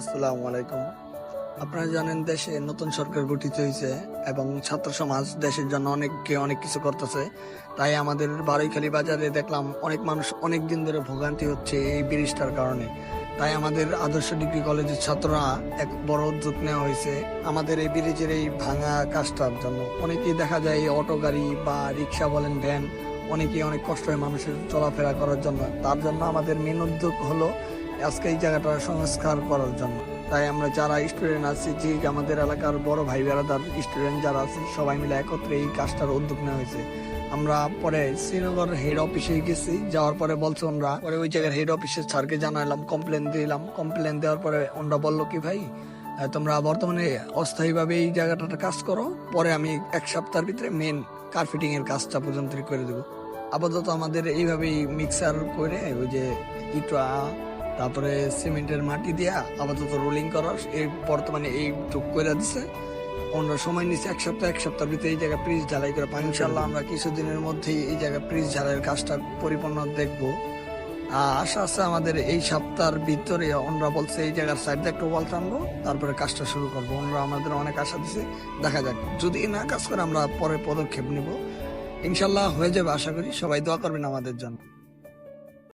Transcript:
আসসালামু আলাইকুম। আপনারা জানেন দেশে নতুন সরকার গঠিত হয়েছে এবং ছাত্র সমাজ দেশের জন্য অনেক কিছু করতেছে। তাই আমাদের বারৈখালী বাজারে দেখলাম অনেক মানুষ অনেক দিন ধরে ভোগান্তি হচ্ছে এই ব্রিজটার কারণে। তাই আমাদের আদর্শ ডিগ্রি কলেজের ছাত্ররা এক বড় উদ্যোগ নেওয়া হয়েছে আমাদের এই ব্রিজের এই ভাঙা কাজটার জন্য। অনেকেই দেখা যায় এই অটো গাড়ি বা রিক্সা বলেন, ভ্যান, অনেকেই অনেক কষ্ট হয় মানুষের চলাফেরা করার জন্য। তার জন্য আমাদের মেন উদ্যোগ হলো আজকে এই জায়গাটা সংস্কার করার জন্য। তাই আমরা যারা স্টুডেন্ট আছি, যে আমাদের এলাকার বড় ভাই বেড়াদার স্টুডেন্ট যারা আছে, সবাই মিলে একত্রে এই কাজটার উদ্যোগ নেওয়া হয়েছে। আমরা পরে শ্রীনগর হেড অফিসে গেছি, যাওয়ার পরে বলছে ওনরা, পরে ওই জায়গার হেড অফিসের স্যারকে জানালাম, কমপ্লেন দেওয়ার পরে ওনরা বললো কি, ভাই তোমরা বর্তমানে অস্থায়ীভাবে এই জায়গাটাতে কাজ করো, পরে আমি 1 সপ্তাহের ভিতরে মেন কার্পেটিং এর কাজটা পর্যন্ত করে দেবো। আপাতত আমাদের এইভাবেই মিক্সার করে ওই যে ইটা, তারপরে সিমেন্টের মাটি দিয়া আপাতত রোলিং করার এই বর্তমানে এই টুক করে দিছে। অন্য সময় নিচ্ছে 1 সপ্তাহের ভিতরে এই জায়গা প্রিজ ঢালাই করে পানি। ইনশাল্লাহ আমরা কিছুদিনের মধ্যেই এই জায়গা প্রিজ ঢালাইয়ের কাজটা পরিপূর্ণ দেখবো। আশা আছে আমাদের এই সপ্তাহের ভিতরে। ওনরা বলছে এই জায়গার সাইডে একটু ওয়াল টানবো, তারপরে কাজটা শুরু করবো। ওনরা আমাদের অনেক আশা দিছে, দেখা যাক। যদি না কাজ করে আমরা পরে পদক্ষেপ নিব। ইনশাল্লাহ হয়ে যাবে আশা করি। সবাই দোয়া করবেন আমাদের জন্য।